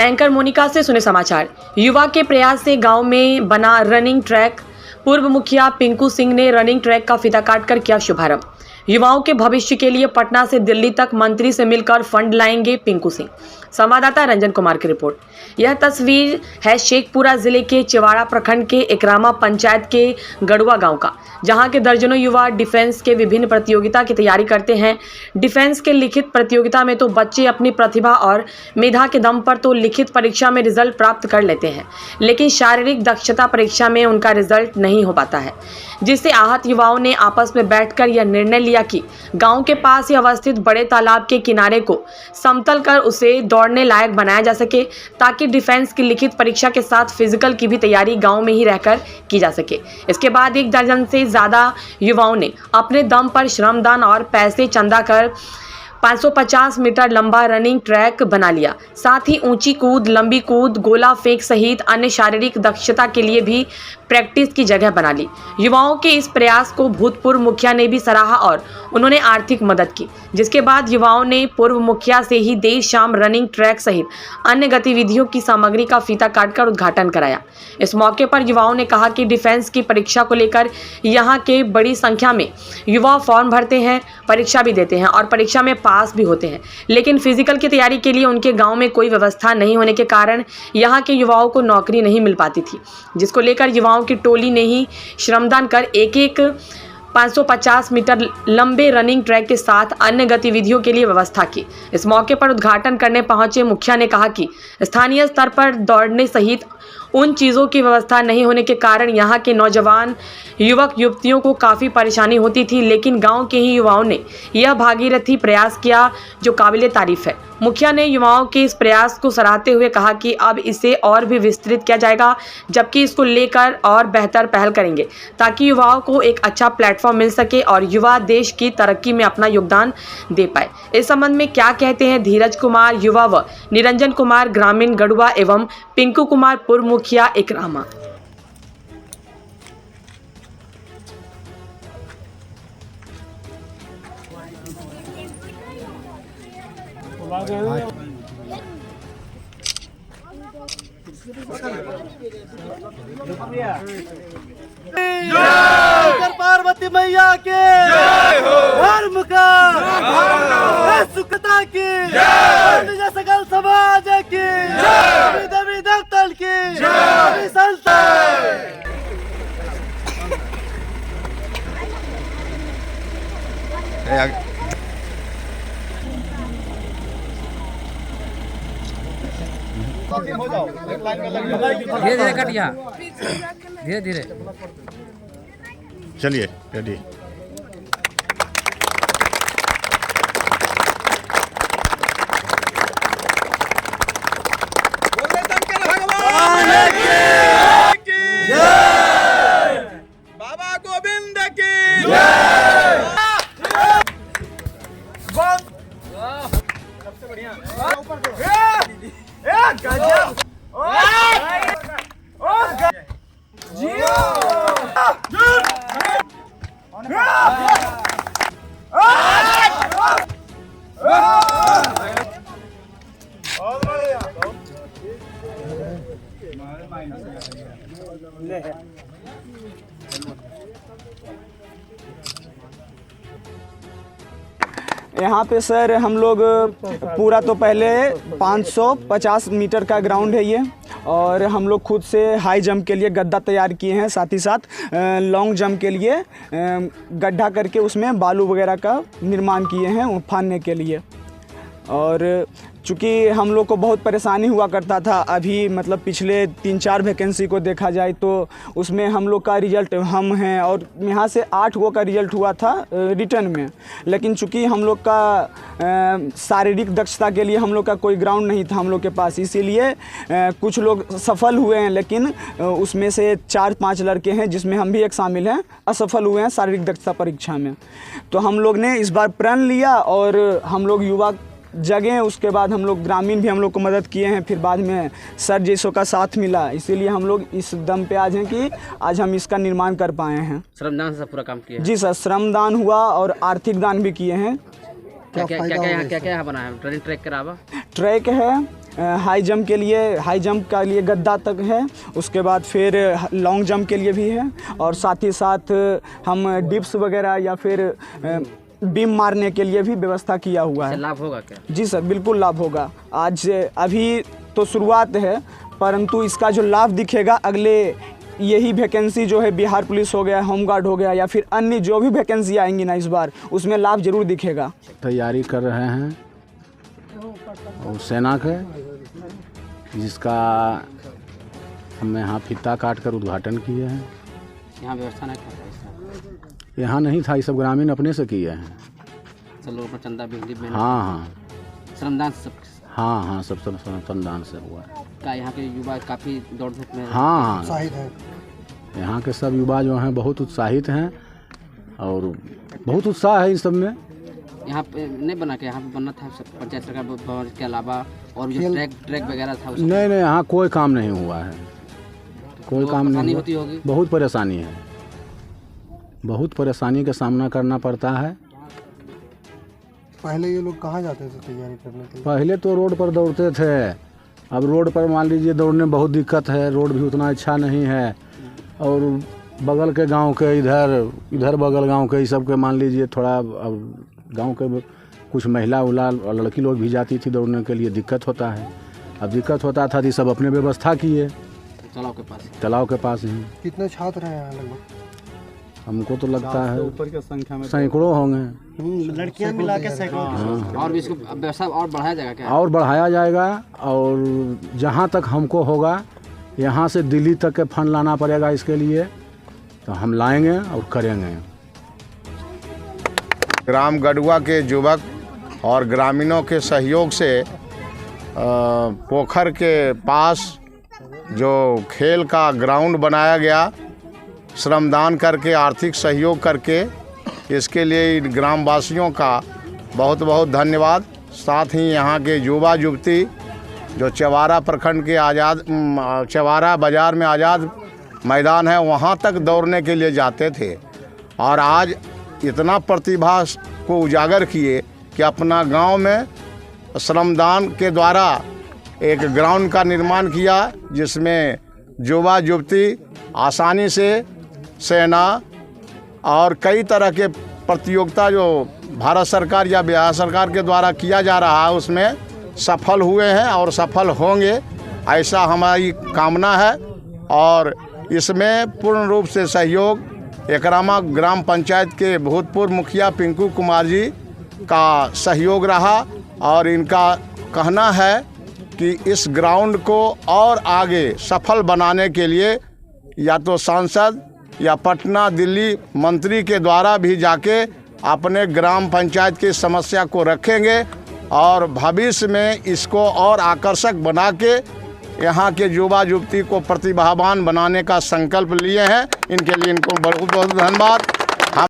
Anchor Monika से सुने समाचार। युवा के प्रयास से गांव में बना रनिंग ट्रैक। पूर्व मुखिया पिंकू सिंह ने रनिंग ट्रैक का फीता काटकर किया शुभारंभ। युवाओं के भविष्य के लिए पटना से दिल्ली तक मंत्री से मिलकर फंड लाएंगे पिंकू सिंह। संवाददाता रंजन कुमार की रिपोर्ट। यह तस्वीर है शेखपुरा जिले के चिवाड़ा प्रखंड के एकरामा पंचायत के गड़ुआ गांव का, जहां के दर्जनों युवा डिफेंस के विभिन्न प्रतियोगिता की तैयारी करते हैं। डिफेंस के लिखित प्रतियोगिता में तो बच्चे अपनी प्रतिभा और मेधा के दम पर तो लिखित परीक्षा में रिजल्ट प्राप्त कर लेते हैं, लेकिन शारीरिक दक्षता परीक्षा में उनका रिजल्ट नहीं हो पाता है, जिससे आहत युवाओं ने आपस में बैठकर यह निर्णय लिया कि गांव के पास ही अवस्थित बड़े तालाब के किनारे को समतल कर उसे दौड़ने लायक बनाया जा सके, ताकि डिफेंस की लिखित परीक्षा के साथ फिजिकल की भी तैयारी गांव में ही रहकर की जा सके। इसके बाद 1 दर्जन से ज़्यादा युवाओं ने अपने दम पर श्रमदान और पैसे चंदा कर 550 मीटर लंबा रनिंग ट्रैक बना लिया। साथ ही ऊंची कूद, लंबी कूद, गोला फेंक सहित अन्य शारीरिक दक्षता के लिए भी प्रैक्टिस की जगह बना ली। युवाओं के इस प्रयास को भूतपूर्व मुखिया ने भी सराहा और उन्होंने आर्थिक मदद की, जिसके बाद युवाओं ने पूर्व मुखिया से ही देर शाम रनिंग ट्रैक सहित अन्य गतिविधियों की सामग्री का फीता काटकर उद्घाटन कराया। इस मौके पर युवाओं ने कहा कि डिफेंस की परीक्षा को लेकर यहाँ के बड़ी संख्या में युवा फॉर्म भरते हैं, परीक्षा भी देते हैं और परीक्षा में पास भी होते हैं, लेकिन फिजिकल की तैयारी के लिए उनके गांव में कोई व्यवस्था नहीं होने के कारण यहाँ के युवाओं को नौकरी नहीं मिल पाती थी, जिसको लेकर युवाओं की टोली ने ही श्रमदान कर एक 550 मीटर लंबे रनिंग ट्रैक के साथ अन्य गतिविधियों के लिए व्यवस्था की। इस मौके पर उद्घाटन करने पहुंचे मुखिया ने कहा कि स्थानीय स्तर पर दौड़ने सहित उन चीज़ों की व्यवस्था नहीं होने के कारण यहाँ के नौजवान युवक युवतियों को काफ़ी परेशानी होती थी, लेकिन गांव के ही युवाओं ने यह भागीरथी प्रयास किया जो काबिले तारीफ है। मुखिया ने युवाओं के इस प्रयास को सराहते हुए कहा कि अब इसे और भी विस्तृत किया जाएगा, जबकि इसको लेकर और बेहतर पहल करेंगे ताकि युवाओं को एक अच्छा प्लेटफॉर्म मिल सके और युवा देश की तरक्की में अपना योगदान दे पाए। इस संबंध में क्या कहते हैं धीरज कुमार युवा व निरंजन कुमार ग्रामीण गढ़ुआ एवं पिंकू कुमार पूर्व मुखिया एकरामा। पार्वती मैया के धर्म का सुखता की सकल समाज की देवी देवतल की संस्था। धीरे धीरे कटिया, धीरे धीरे चलिए रेडी। बाबा गोविंद की सबसे बढ़िया यहाँ पे सर हम लोग पूरा तो पहले 550 मीटर का ग्राउंड है ये, और हम लोग खुद से हाई जंप के लिए गड्ढा तैयार किए हैं, साथ ही साथ लॉन्ग जंप के लिए गड्ढा करके उसमें बालू वगैरह का निर्माण किए हैं फानने के लिए। और चूँकि हम लोग को बहुत परेशानी हुआ करता था, अभी मतलब पिछले 3-4 वैकेंसी को देखा जाए तो उसमें हम लोग का रिज़ल्ट हम हैं और यहाँ से 8 गो का रिज़ल्ट हुआ था रिटर्न में, लेकिन चूँकि हम लोग का शारीरिक दक्षता के लिए हम लोग का कोई ग्राउंड नहीं था हम लोग के पास, इसीलिए कुछ लोग सफल हुए हैं, लेकिन उसमें से 4-5 लड़के हैं जिसमें हम भी एक शामिल हैं, असफल हुए हैं शारीरिक दक्षता परीक्षा में। तो हम लोग ने इस बार प्रण लिया और हम लोग युवा जगह, उसके बाद हम लोग ग्रामीण भी हम लोग को मदद किए हैं, फिर बाद में सर जैसों का साथ मिला, इसीलिए हम लोग इस दम पे आज हैं कि आज हम इसका निर्माण कर पाए हैं। श्रमदान से पूरा काम किया है? जी सर, श्रमदान हुआ और आर्थिक दान भी किए हैं। क्या क्या यहाँ बना है? रनिंग ट्रैक के अलावा ट्रैक है, हाई जंप का लिए गद्दा तक है, उसके बाद फिर लॉन्ग जंप के लिए भी है, और साथ ही साथ हम डिप्स वगैरह या फिर बीम मारने के लिए भी व्यवस्था किया हुआ है। लाभ होगा क्या? जी सर, बिल्कुल लाभ होगा। आज अभी तो शुरुआत है, परंतु इसका जो लाभ दिखेगा अगले यही वैकेंसी जो है बिहार पुलिस हो गया, होमगार्ड हो गया, या फिर अन्य जो भी वैकेंसी आएंगी ना इस बार, उसमें लाभ जरूर दिखेगा। तैयारी कर रहे हैं और सेना के, जिसका हमने यहाँ फीता काट कर उद्घाटन किए हैं। यहाँ व्यवस्था नहीं था? यहाँ नहीं था, ये सब ग्रामीण अपने से किए हैं। सब लोग चंदा बिजली में? हाँ, श्रमदान सब? हाँ, सब श्रमदान से हुआ है। क्या यहाँ के युवा काफ़ी दौड़ धूप में? हाँ, उत्साहित है। यहाँ के सब युवा जो हैं बहुत उत्साहित हैं और बहुत उत्साह है इस सब में। यहाँ पे नहीं बना के, यहाँ पे बनना था सब पंचायत सरकार भवन के अलावा, और जो ट्रैक वगैरह था नहीं, यहाँ कोई काम नहीं हुआ है, कोई काम नहीं होती होगी। बहुत परेशानी है, बहुत परेशानी का सामना करना पड़ता है। पहले ये लोग कहाँ जाते थे तैयारी करने के लिए? पहले तो रोड पर दौड़ते थे, अब रोड पर मान लीजिए दौड़ने में बहुत दिक्कत है, रोड भी उतना अच्छा नहीं है, और बगल के गांव के इधर बगल गांव के सब के मान लीजिए थोड़ा, अब गांव के कुछ महिला उला लड़की लोग भी जाती थी दौड़ने के लिए, दिक्कत होता है। अब दिक्कत होता था तो सब अपने व्यवस्था किए तालाब के पास ही। कितने छात्र हैं यहाँ लगभग? हमको तो लगता है ऊपर की संख्या में सैकड़ों होंगे। लड़कियाँ मिला के सैकड़ों। और भी इसको व्यवस्था और बढ़ाया जाएगा क्या? और बढ़ाया जाएगा, और जहाँ तक हमको होगा यहाँ से दिल्ली तक के फंड लाना पड़ेगा इसके लिए, तो हम लाएंगे और करेंगे। ग्राम गडुआ के युवक और ग्रामीणों के सहयोग से पोखर के पास जो खेल का ग्राउंड बनाया गया, श्रमदान करके, आर्थिक सहयोग करके, इसके लिए ग्रामवासियों का बहुत बहुत धन्यवाद। साथ ही यहाँ के युवा युवती जो चवारा प्रखंड के चवारा बाज़ार में आज़ाद मैदान है, वहाँ तक दौड़ने के लिए जाते थे, और आज इतना प्रतिभा को उजागर किए कि अपना गांव में श्रमदान के द्वारा एक ग्राउंड का निर्माण किया, जिसमें युवा युवती आसानी से सेना और कई तरह के प्रतियोगिता जो भारत सरकार या बिहार सरकार के द्वारा किया जा रहा है उसमें सफल हुए हैं और सफल होंगे, ऐसा हमारी कामना है। और इसमें पूर्ण रूप से सहयोग एकरामा ग्राम पंचायत के भूतपूर्व मुखिया पिंकू कुमार जी का सहयोग रहा, और इनका कहना है कि इस ग्राउंड को और आगे सफल बनाने के लिए या तो सांसद या पटना दिल्ली मंत्री के द्वारा भी जाके अपने ग्राम पंचायत की समस्या को रखेंगे, और भविष्य में इसको और आकर्षक बना के यहाँ के युवा युवती को प्रतिभावान बनाने का संकल्प लिए हैं। इनके लिए इनको बहुत बहुत धन्यवाद।